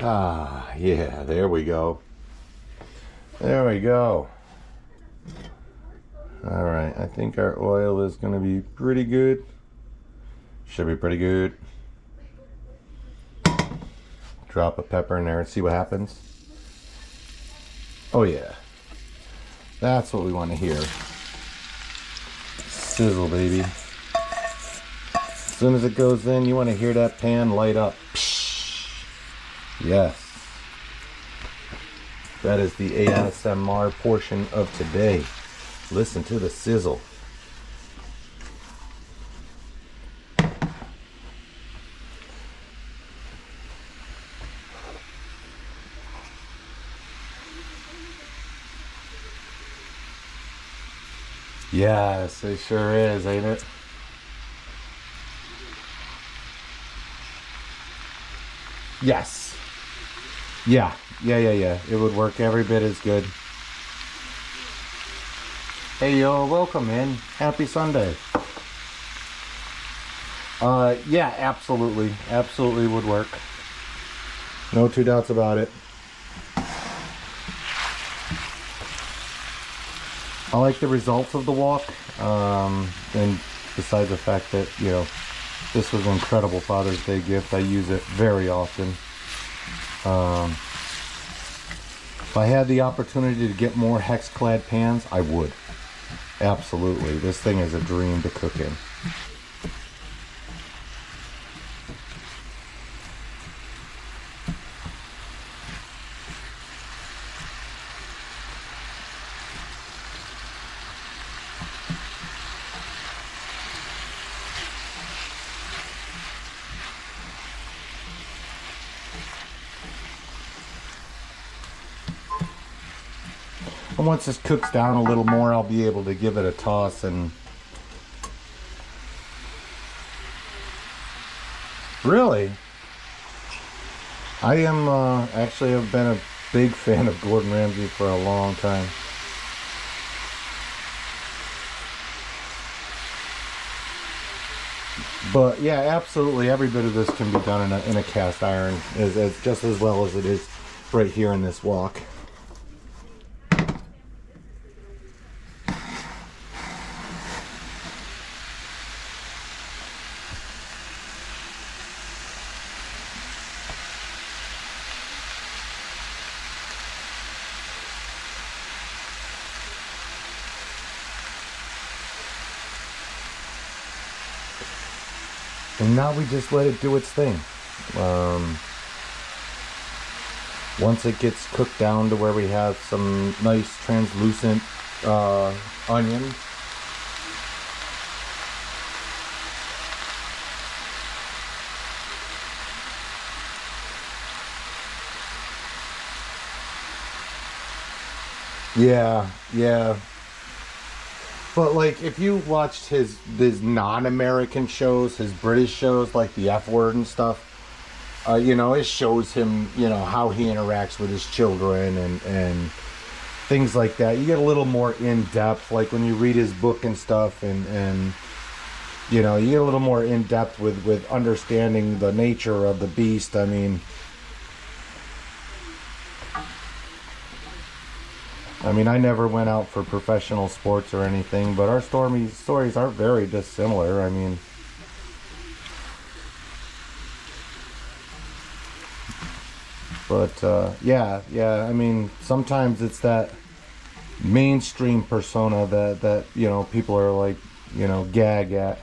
Ah, yeah, there we go. There we go. All right, I think our oil is going to be pretty good. Should be pretty good. Drop a pepper in there and see what happens. Oh yeah, that's what we want to hear. Sizzle, baby. As soon as it goes in, you want to hear that pan light up. Yes. That is the ASMR portion of today. Listen to the sizzle. Yes, it sure is, ain't it? Yes. Yeah. It would work every bit as good. Hey, yo, welcome in. Happy Sunday. Yeah, absolutely. Absolutely would work. No two doubts about it. I like the results of the walk. And besides the fact that, you know, this was an incredible Father's Day gift. I use it very often. If I had the opportunity to get more hex-clad pans, I would. Absolutely. This thing is a dream to cook in. And once this cooks down a little more, I'll be able to give it a toss. And really, I am actually have been a big fan of Gordon Ramsay for a long time. But yeah, absolutely, every bit of this can be done in a cast iron, as just as well as it is right here in this wok. And now we just let it do its thing. Once it gets cooked down to where we have some nice translucent onions, yeah. But like, if you watched his non-American shows, his British shows, like the F Word and stuff, you know, it shows him, you know, how he interacts with his children and things like that. You get a little more in depth, like when you read his book and stuff, and you know, you get a little more in depth with understanding the nature of the beast. I mean, I never went out for professional sports or anything, but our stories aren't very dissimilar. I mean, but yeah. I mean, sometimes it's that mainstream persona that you know, people are like, you know, gag at.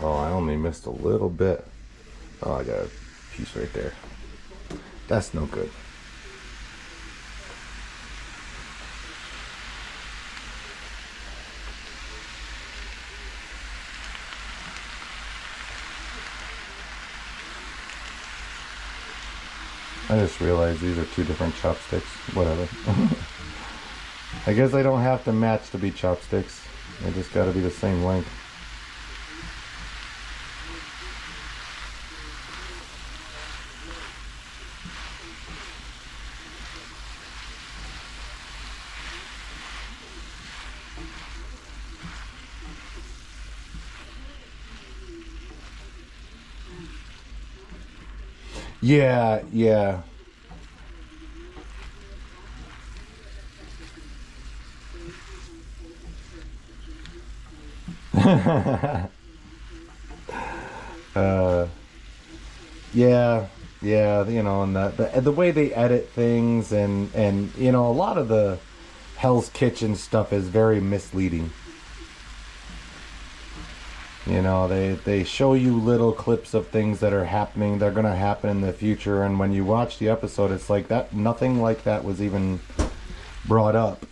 Oh, I only missed a little bit. Oh, I got a piece right there. That's no good. I just realized these are two different chopsticks. Whatever. I guess they don't have to match to be chopsticks. They just gotta be the same length. Yeah, yeah. uh, yeah, yeah, you know, and the way they edit things, and you know, a lot of the Hell's Kitchen stuff is very misleading. You know, they show you little clips of things that are happening, they're gonna happen in the future, and when you watch the episode, it's like that nothing like that was even brought up.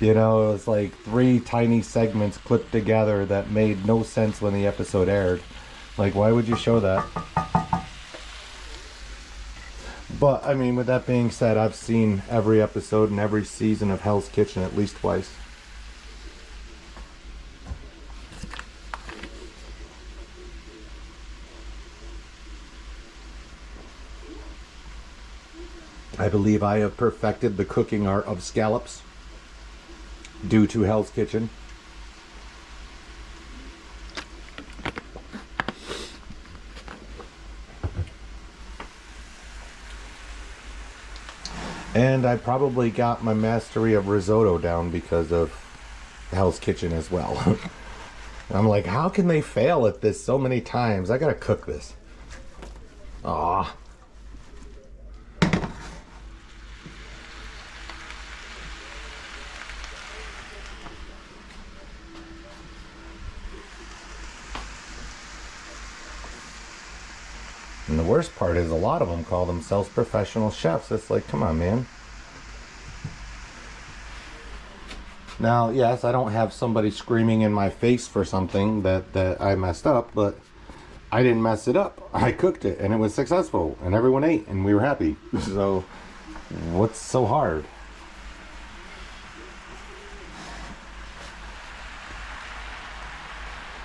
You know, it was like three tiny segments clipped together that made no sense when the episode aired. Like, why would you show that? But, I mean, with that being said, I've seen every episode and every season of Hell's Kitchen at least twice. I believe I have perfected the cooking art of scallops due to Hell's Kitchen. And I probably got my mastery of risotto down because of Hell's Kitchen as well. I'm like, how can they fail at this so many times? I gotta cook this. Aw. And the worst part is a lot of them call themselves professional chefs. It's like, come on, man. Now, yes, I don't have somebody screaming in my face for something that I messed up, but I didn't mess it up. I cooked it, and it was successful, and everyone ate, and we were happy. So, what's so hard?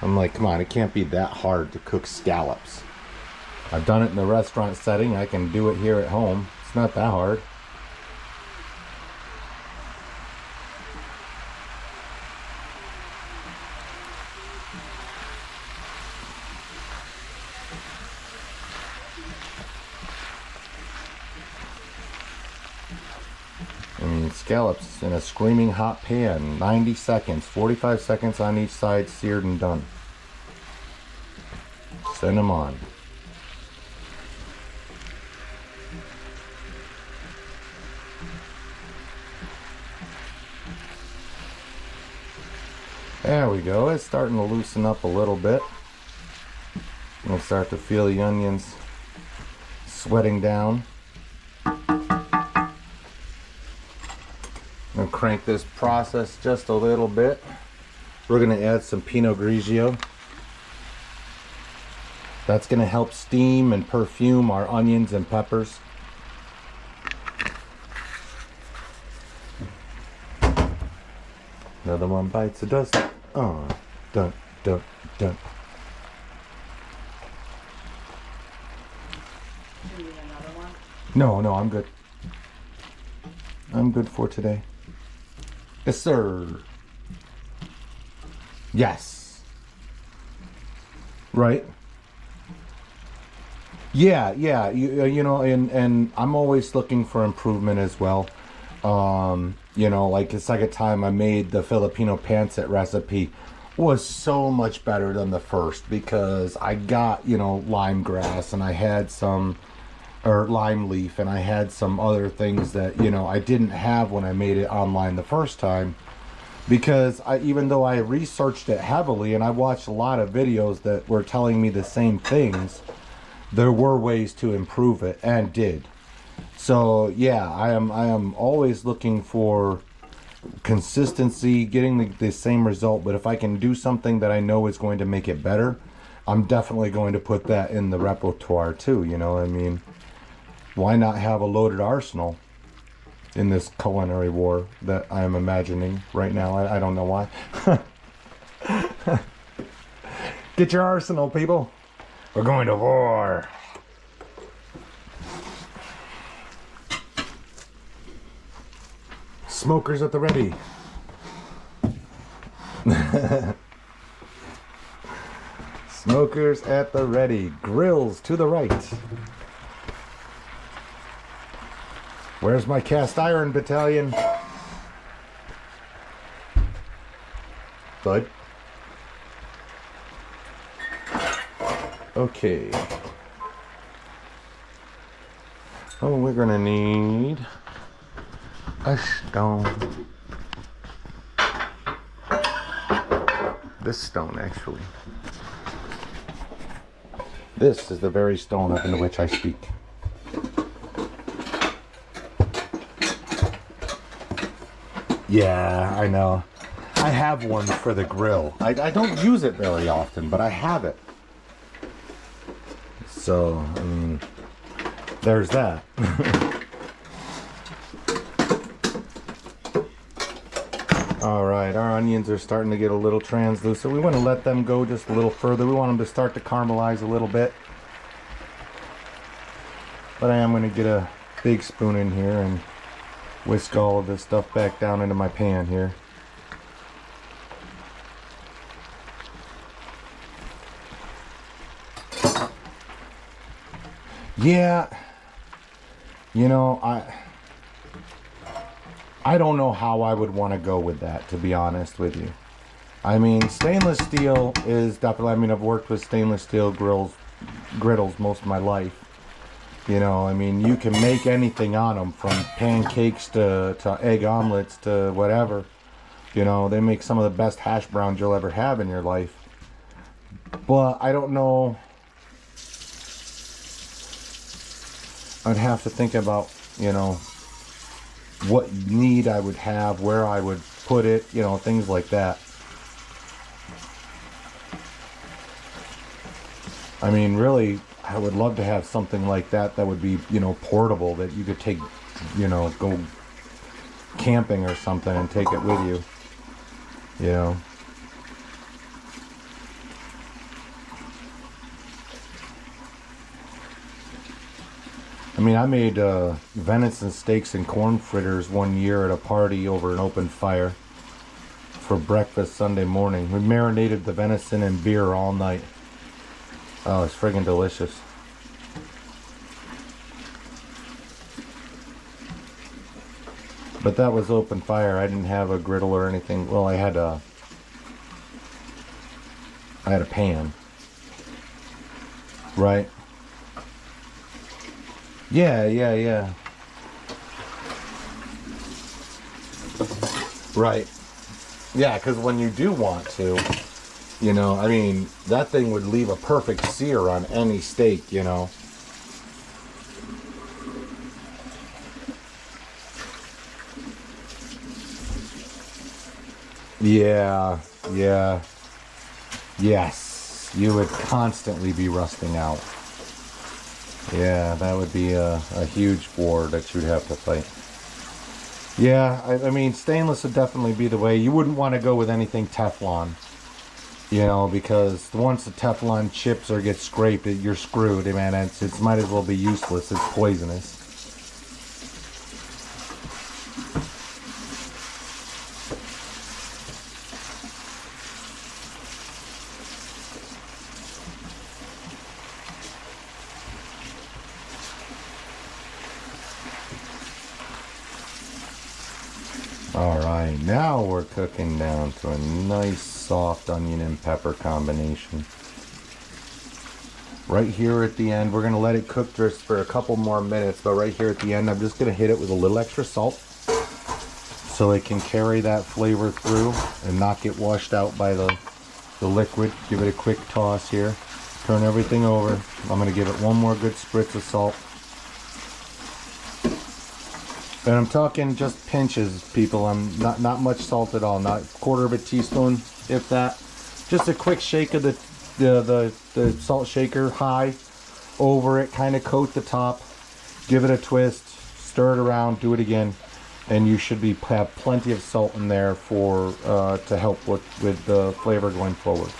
I'm like, come on, it can't be that hard to cook scallops. I've done it in the restaurant setting. I can do it here at home. It's not that hard. I mean, scallops in a screaming hot pan, 90 seconds, 45 seconds on each side, seared and done. Send them on. There we go. It's starting to loosen up a little bit. You'll start to feel the onions sweating down. I'm going to crank this process just a little bit. We're going to add some Pinot Grigio. That's going to help steam and perfume our onions and peppers. Another one bites the dust. Oh, dun, dun, dun. Do you need another one? No, I'm good. I'm good for today. Yes, sir. Yes. Right. Yeah. You know, and I'm always looking for improvement as well. You know, like the second time I made the Filipino pancit recipe was so much better than the first because I got, you know, lime grass and I had some, or lime leaf, and I had some other things that, you know, I didn't have when I made it online the first time, because even though I researched it heavily and I watched a lot of videos that were telling me the same things, there were ways to improve it, and did. So yeah, I am always looking for consistency, getting the same result, but if I can do something that I know is going to make it better, I'm definitely going to put that in the repertoire too, you know what I mean? Why not have a loaded arsenal in this culinary war that I'm imagining right now? I don't know why. Get your arsenal, people. We're going to war. Smokers at the ready. Smokers at the ready. Grills to the right. Where's my cast iron battalion? Bud. Okay. Oh, we're gonna need a stone. This stone, actually. This is the very stone up into which I speak. Yeah, I know. I have one for the grill. I don't use it very often, but I have it. So, I mean, there's that. Alright, our onions are starting to get a little translucent. We want to let them go just a little further. We want them to start to caramelize a little bit. But I am going to get a big spoon in here and whisk all of this stuff back down into my pan here. Yeah, you know, I don't know how I would want to go with that, to be honest with you. I mean, stainless steel is definitely, I mean, I've worked with stainless steel griddles most of my life. You know, I mean, you can make anything on them, from pancakes to egg omelets to whatever. You know, they make some of the best hash browns you'll ever have in your life. But I don't know. I'd have to think about, you know, what need I would have, where I would put it, you know, things like that. I mean, really, I would love to have something like that that would be, you know, portable, that you could take, you know, go camping or something and take it with you, you know. I mean, I made venison steaks and corn fritters one year at a party over an open fire for breakfast Sunday morning. We marinated the venison in beer all night. Oh, it's friggin' delicious. But that was open fire. I didn't have a griddle or anything. Well, I had a pan. Right? Yeah. Right. Yeah, because when you do want to, you know, I mean, that thing would leave a perfect sear on any steak, you know. Yeah. Yes, you would constantly be rusting out. Yeah, that would be a huge war that you'd have to fight. Yeah, I mean, stainless would definitely be the way. You wouldn't want to go with anything Teflon, you know, because once the Teflon chips or gets scraped, you're screwed, man. It might as well be useless. It's poisonous. Alright, now we're cooking down to a nice soft onion and pepper combination. Right here at the end, we're going to let it cook just for a couple more minutes, but right here at the end, I'm just going to hit it with a little extra salt so it can carry that flavor through and not get washed out by the liquid. Give it a quick toss here. Turn everything over. I'm going to give it one more good spritz of salt. And I'm talking just pinches, people. I'm not much salt at all. Not a quarter of a teaspoon, if that. Just a quick shake of the salt shaker high over it. Kind of coat the top. Give it a twist, stir it around, do it again, and you should have plenty of salt in there for to help with the flavor going forward.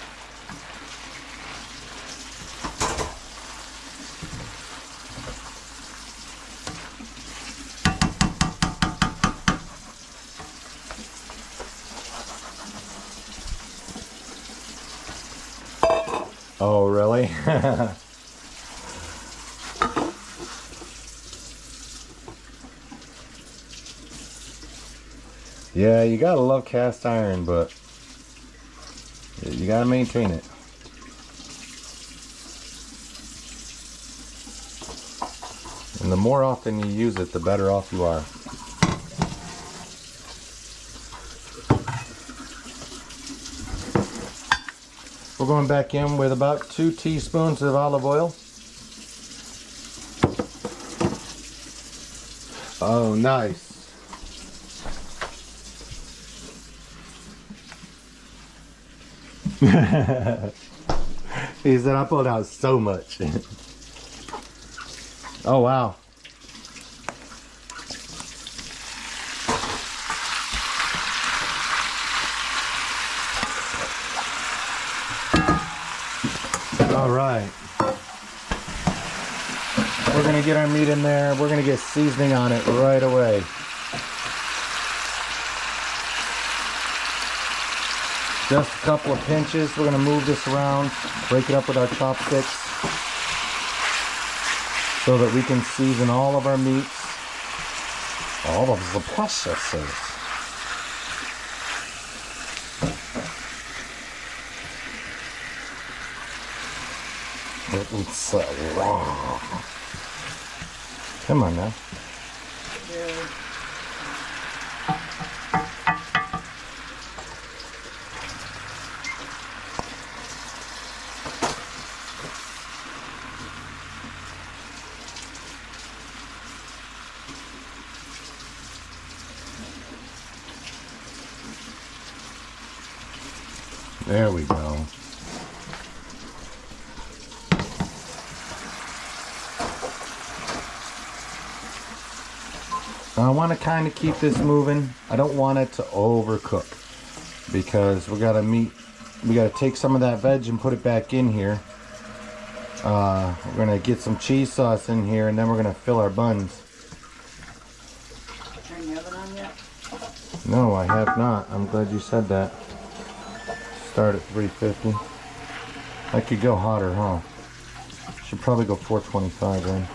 Oh, really? Yeah, you gotta love cast iron, but you gotta maintain it. And the more often you use it, the better off you are. We're going back in with about 2 teaspoons of olive oil. Oh, nice. He said I pulled out so much. Oh, wow. All right. We're going to get our meat in there. We're going to get seasoning on it right away. Just a couple of pinches. We're going to move this around, break it up with our chopsticks so that we can season all of our meats, all of the processes. It's so raw. Come on now. Yeah. There we go. I want to kind of keep this moving. I don't want it to overcook because we got to take some of that veg and put it back in here. We're going to get some cheese sauce in here and then we're going to fill our buns. Turn the oven on yet? No, I have not. I'm glad you said that. Start at 350. I could go hotter, huh? Should probably go 425 then.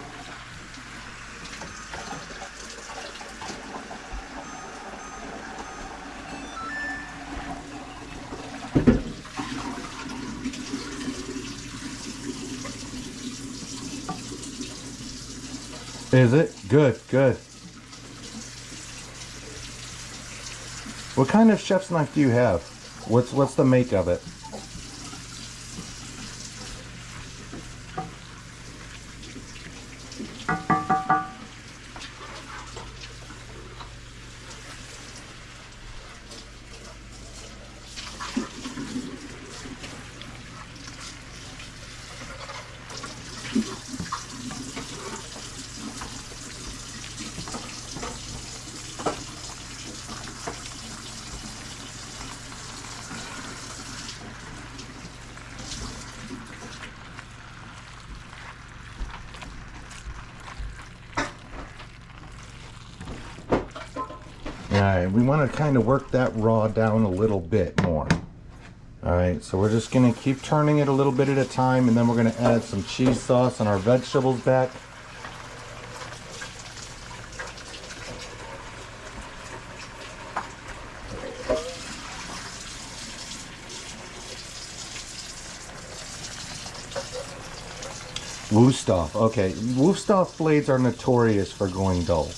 Is it? Good, good. What kind of chef's knife do you have? What's the make of it? Alright, we want to kind of work that raw down a little bit more. Alright, so we're just going to keep turning it a little bit at a time, and then we're going to add some cheese sauce and our vegetables back. Wusthof, okay. Wusthof blades are notorious for going dull.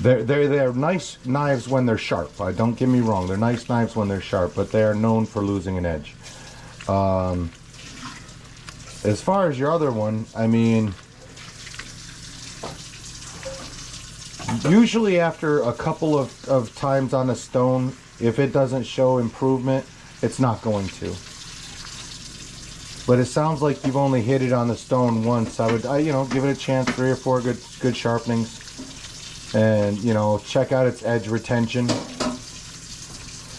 They're nice knives when they're sharp. Don't get me wrong, they're nice knives when they're sharp, but they are known for losing an edge. As far as your other one, I mean, usually after a couple of times on a stone, if it doesn't show improvement, it's not going to. But it sounds like you've only hit it on the stone once. I would, you know, give it a chance, 3 or 4 good sharpenings, and you know, check out its edge retention.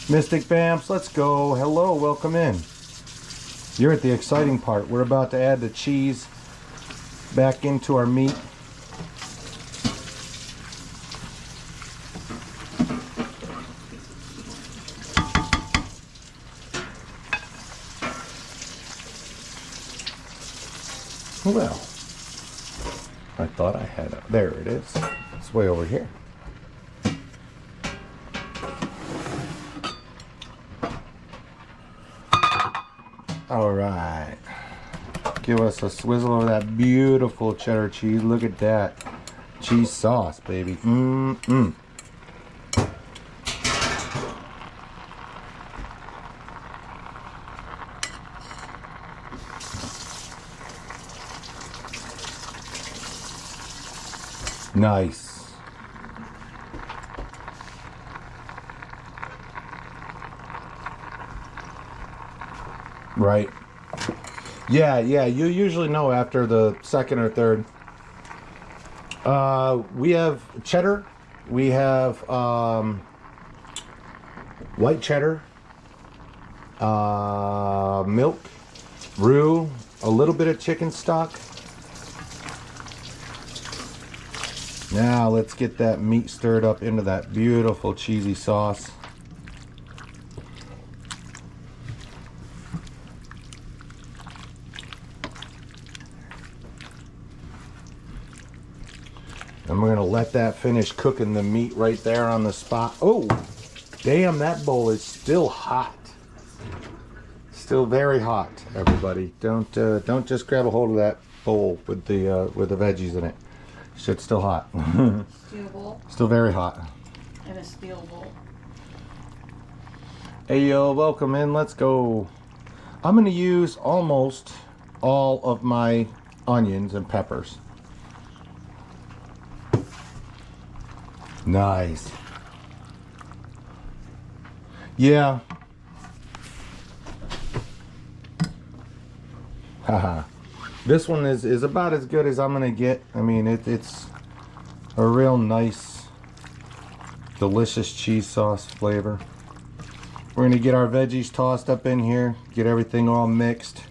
Mystic Bamps, let's go. Hello, welcome in. You're at the exciting part. We're about to add the cheese back into our meat. Well, I thought I had it. There it is. It's way over here. All right. Give us a swizzle of that beautiful cheddar cheese. Look at that. Cheese sauce, baby. Mmm. Nice. Right. Yeah, you usually know after the second or third. We have cheddar. We have white cheddar, milk, roux, a little bit of chicken stock. Now let's get that meat stirred up into that beautiful cheesy sauce. And we're gonna let that finish cooking the meat right there on the spot. Oh, damn, that bowl is still hot. Still very hot, everybody. Don't just grab a hold of that bowl with the veggies in it. Shit's still hot. Steel bowl. Still very hot. And a steel bowl. Hey yo, welcome in. Let's go. I'm gonna use almost all of my onions and peppers. Nice. Yeah. Haha. This one is about as good as I'm gonna get. I mean, it's a real nice, delicious cheese sauce flavor. We're gonna get our veggies tossed up in here, get everything all mixed.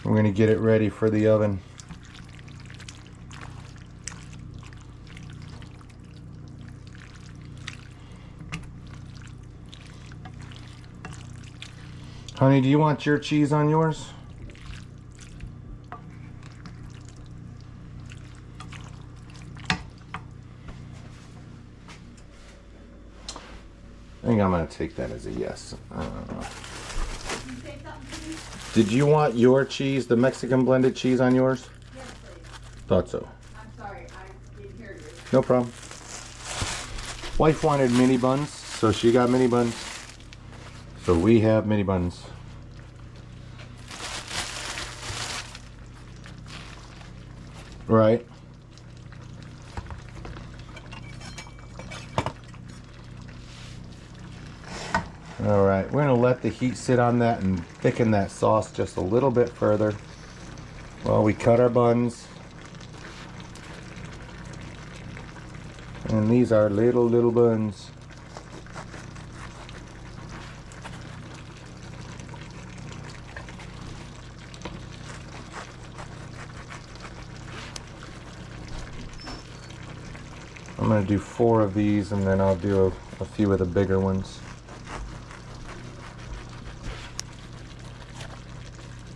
We're gonna get it ready for the oven. Honey, do you want your cheese on yours? I think I'm going to take that as a yes. Did you want your cheese, the Mexican blended cheese on yours? Yes, please. Thought so. I'm sorry, I didn't hear you. No problem. Wife wanted mini buns, so she got mini buns. So we have mini buns. Right. All right, we're gonna let the heat sit on that and thicken that sauce just a little bit further while we cut our buns. And these are little buns. I'm gonna do 4 of these, and then I'll do a few of the bigger ones.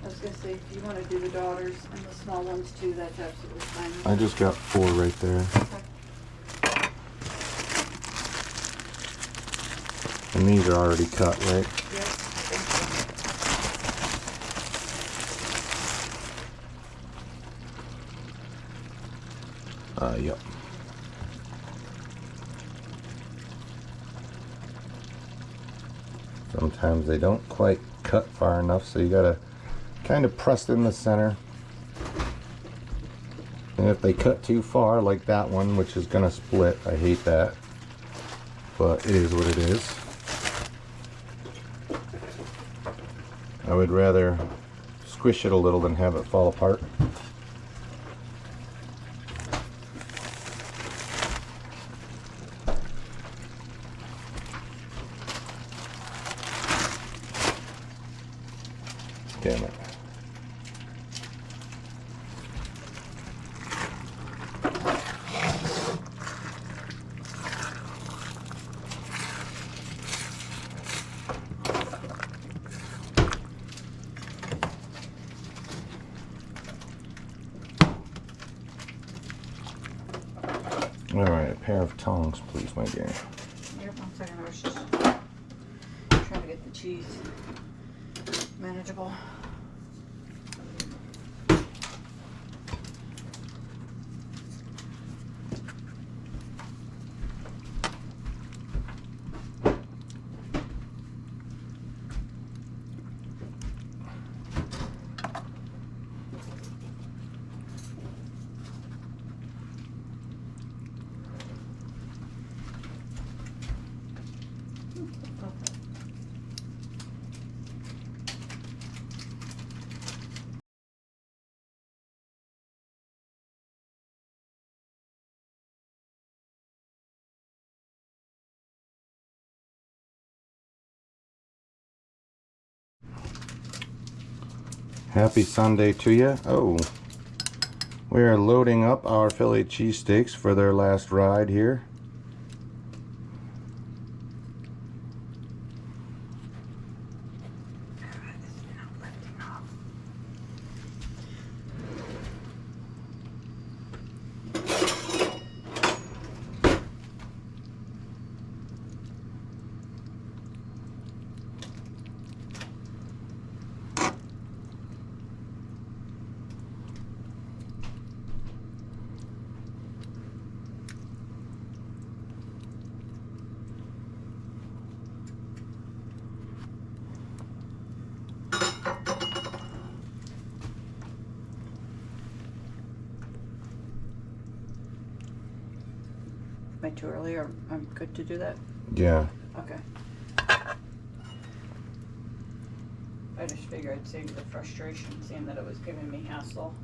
I was gonna say, if you want to do the daughters and the small ones too, that's absolutely fine. I just got 4 right there. Okay. And these are already cut, right? Yep. Yep. Sometimes they don't quite cut far enough, so you gotta kind of press in the center. And if they cut too far, like that one, which is gonna split, I hate that. But it is what it is. I would rather squish it a little than have it fall apart. Damn it. All right, a pair of tongs, please, my dear. Yep, 1 second. I was just trying to get the cheese manageable. Happy Sunday to you. Oh, we are loading up our Philly cheesesteaks for their last ride here. Am I too early, or I'm good to do that? Yeah. Okay. I just figured I'd save the frustration, seeing that it was giving me hassle.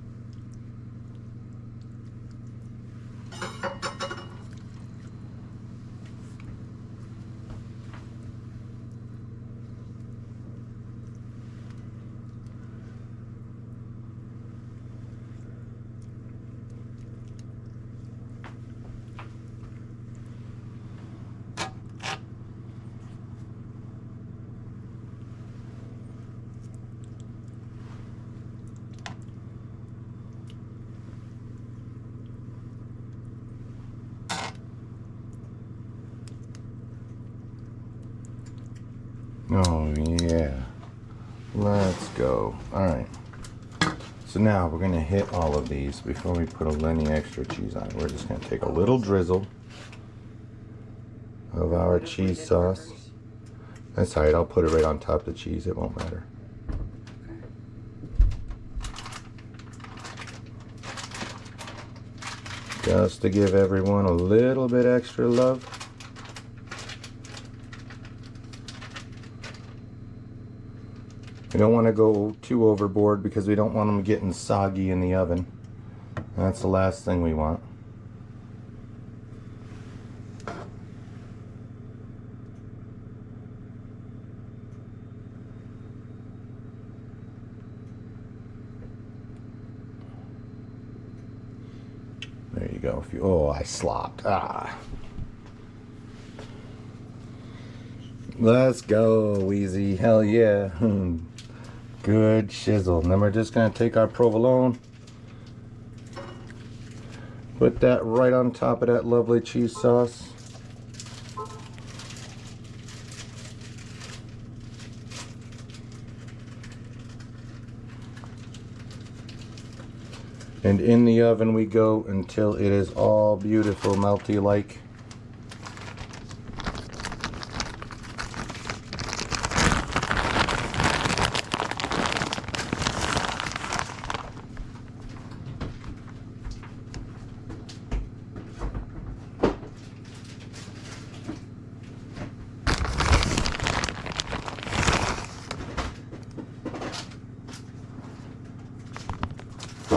Oh, yeah. Let's go. All right. So now we're going to hit all of these before we put any extra cheese on. We're just going to take a little drizzle of our cheese sauce. That's all right. I'll put it right on top of the cheese. It won't matter. Just to give everyone a little bit extra love. We don't want to go too overboard because we don't want them getting soggy in the oven. That's the last thing we want. There you go. If you, oh, I slopped. Ah. Let's go, Wheezy. Hell yeah. Good shizzle. And then we're just going to take our provolone, put that right on top of that lovely cheese sauce. And in the oven we go until it is all beautiful, melty like.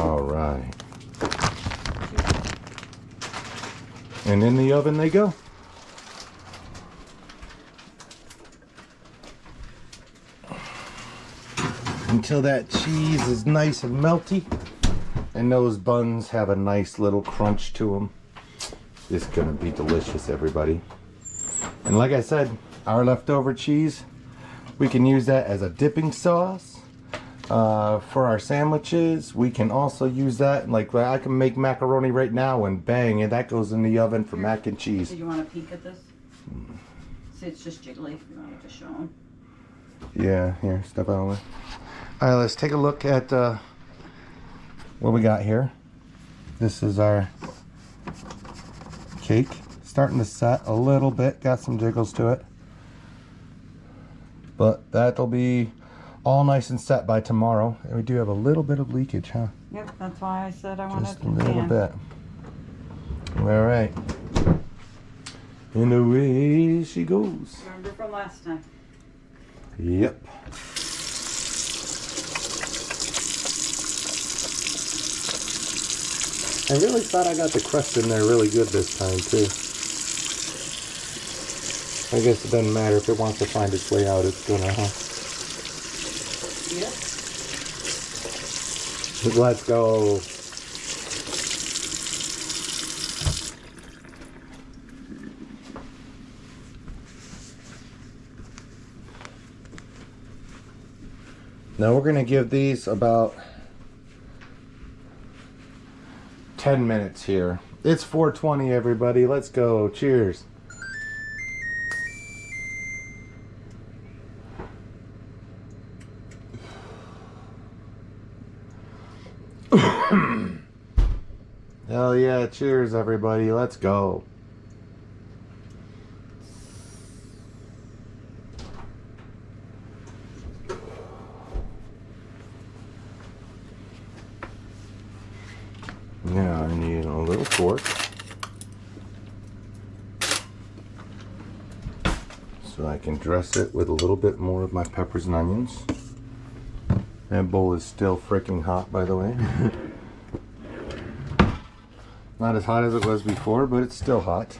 All right. And in the oven they go. Until that cheese is nice and melty and those buns have a nice little crunch to them. It's gonna be delicious, everybody. And like I said, our leftover cheese, we can use that as a dipping sauce for our sandwiches. We can also use that, like I can make macaroni right now and bang, and that goes in the oven for mac and cheese. Do you want to peek at this? See, it's just jiggly. You want me to show them? Yeah, here, step out of the way. All right, let's take a look at what we got here. This is our cake. Starting to set a little bit, got some jiggles to it. But that'll be all nice and set by tomorrow. And we do have a little bit of leakage, huh? Yep, that's why I said I wanted Just to a little pan. bit. All right. And away she goes. Remember from last time? Yep. I really thought I got the crust in there really good this time too. I guess it doesn't matter if it wants to find its way out, it's gonna, huh? Yep. Let's go. Now we're gonna give these about 10 minutes here. It's 4:20, everybody. Let's go. Cheers. Hell yeah, cheers everybody, let's go. Now I need a little fork. So I can dress it with a little bit more of my peppers and onions. That bowl is still freaking hot, by the way. Not as hot as it was before, but it's still hot.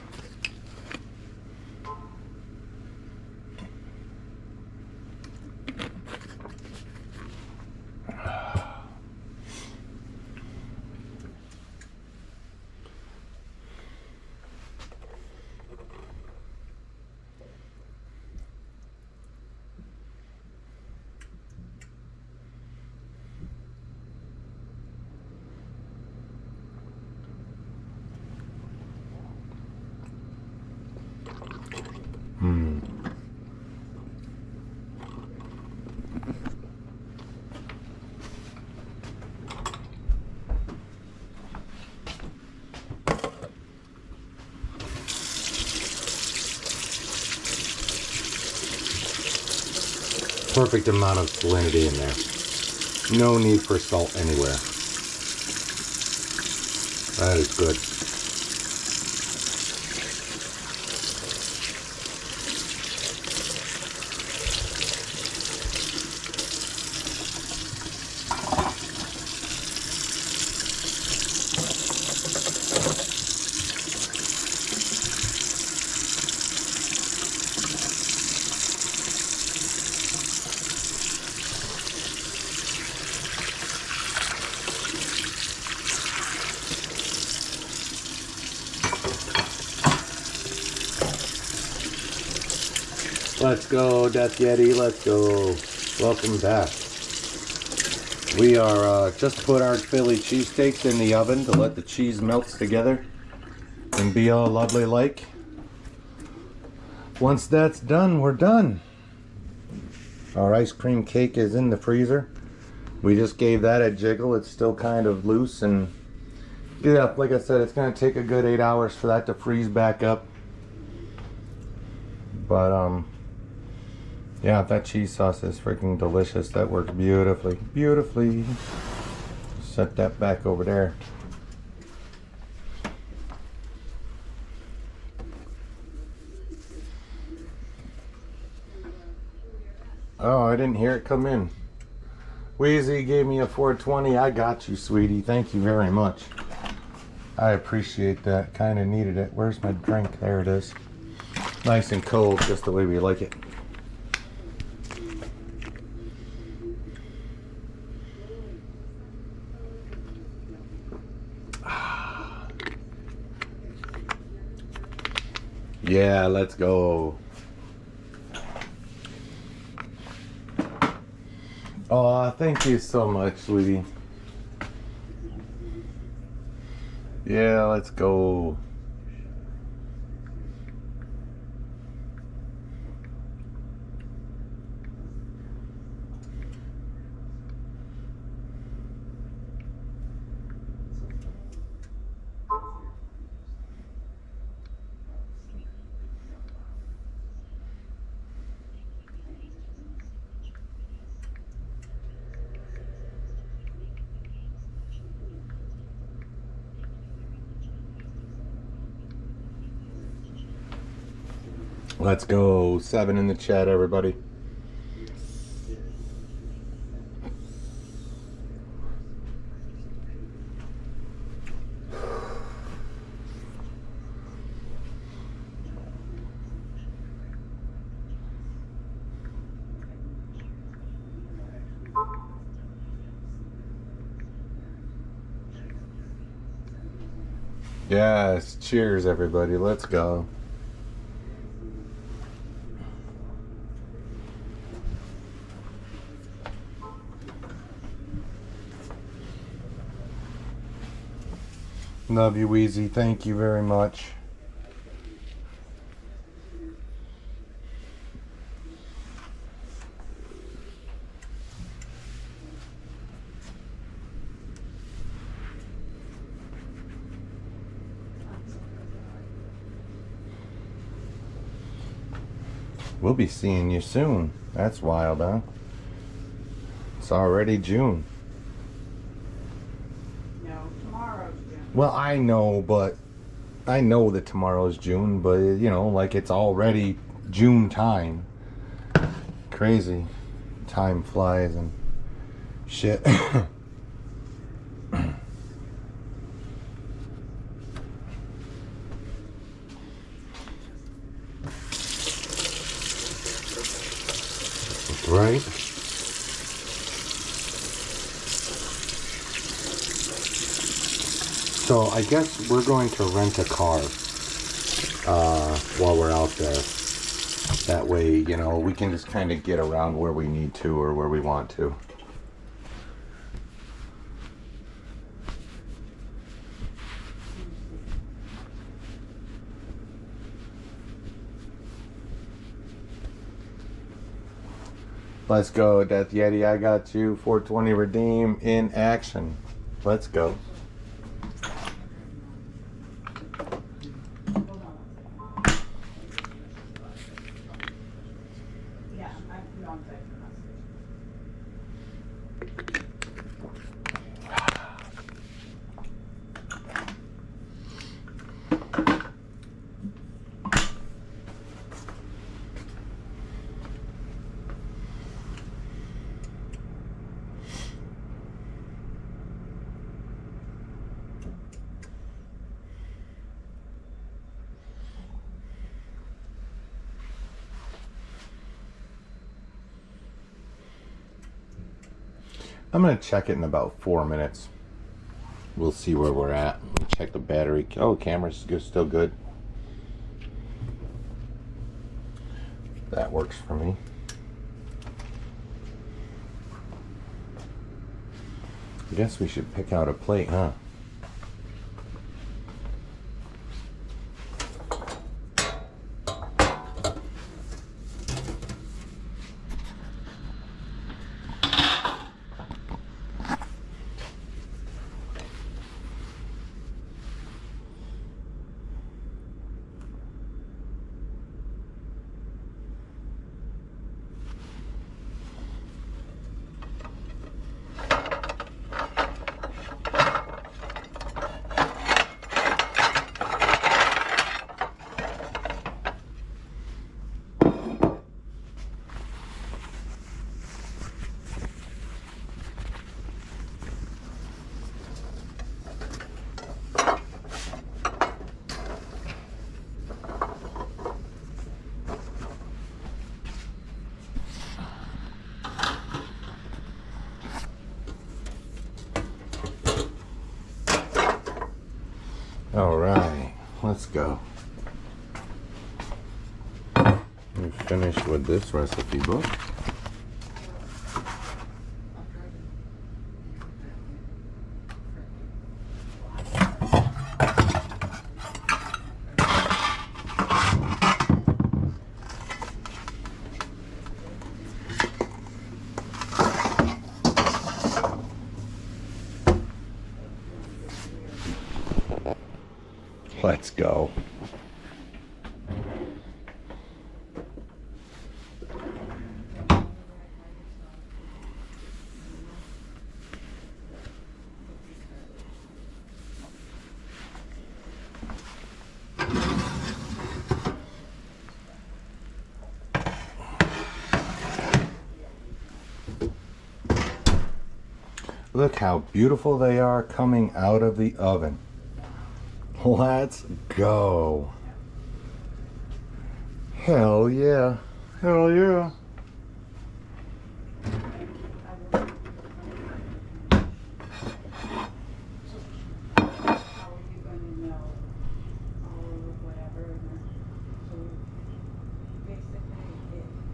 Perfect amount of salinity in there. No need for salt anywhere. That is good. Let's go, Death Yeti, let's go. Welcome back. We are just put our Philly cheesesteaks in the oven to let the cheese melt together and be all lovely like. Once that's done, we're done. Our ice cream cake is in the freezer. We just gave that a jiggle. It's still kind of loose, and yeah, like I said, it's gonna take a good 8 hours for that to freeze back up. But yeah, that cheese sauce is freaking delicious. That works beautifully. Beautifully. Set that back over there. Oh, I didn't hear it come in. Wheezy gave me a 420. I got you, sweetie. Thank you very much. I appreciate that. Kind of needed it. Where's my drink? There it is. Nice and cold, just the way we like it. Yeah, let's go. Oh, thank you so much, sweetie. Yeah, let's go. Let's go. 7 in the chat, everybody. Yes, cheers, everybody. Let's go. Love you, Wheezy. Thank you very much. We'll be seeing you soon. That's wild, huh? It's already June. No, tomorrow's June. Well, I know, but I know that tomorrow's June, but you know, like it's already June time. Crazy. Time flies and shit. Right? So I guess we're going to rent a car while we're out there. That way, you know, we can just kind of get around where we need to or where we want to. Let's go, Death Yeti. I got you. 420 redeem in action. Let's go. Yeah, I'm on text message. I'm going to check it in about 4 minutes. We'll see where we're at. Check the battery. Oh, camera's still good. That works for me. I guess we should pick out a plate, huh? Let's go. We finished with this recipe book. Let's go. Look how beautiful they are coming out of the oven. Let's go. Hell yeah. Hell yeah.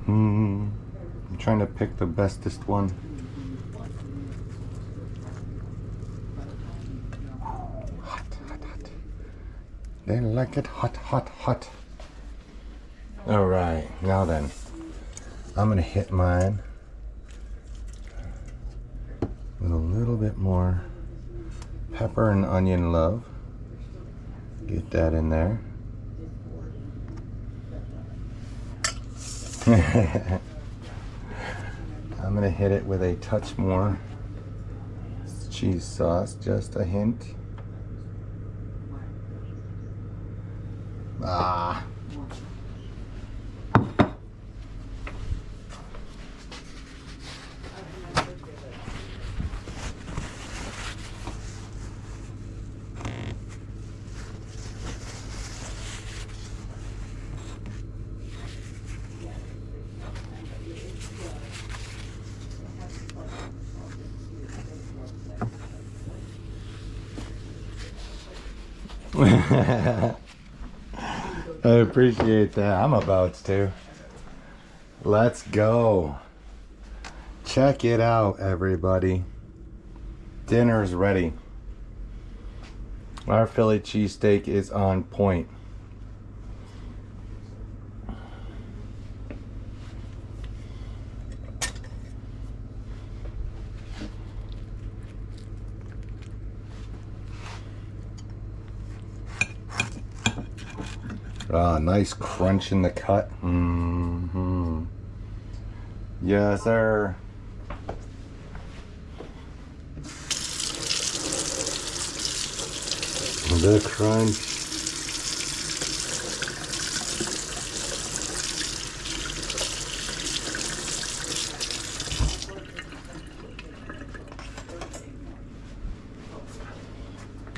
I'm trying to pick the bestest one. Hot, hot, hot. They like it hot, hot, hot. All right, now then, I'm gonna hit mine with a little bit more pepper and onion love. Get that in there. I'm gonna hit it with a touch more cheese sauce, just a hint. Ah. I appreciate that. I'm about to. Let's go. Check it out, everybody. Dinner's ready. Our Philly cheesesteak is on point. Ah, nice crunch in the cut. Mm-hmm. Yes, sir. The crunch.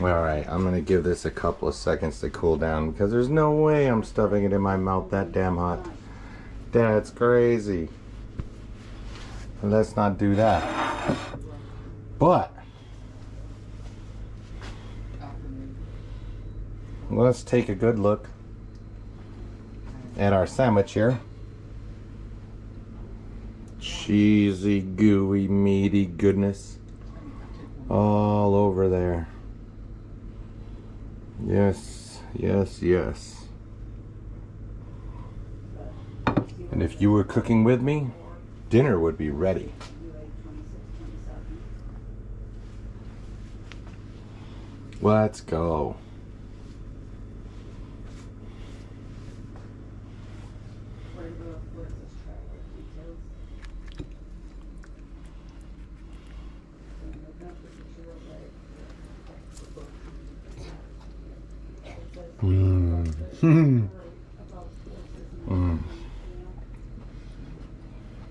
Alright, I'm gonna give this a couple of seconds to cool down because there's no way I'm stuffing it in my mouth that damn hot. That's crazy. Let's not do that. But let's take a good look at our sandwich here. Cheesy, gooey, meaty goodness all over there. Yes, yes, yes. And if you were cooking with me, dinner would be ready. Let's go.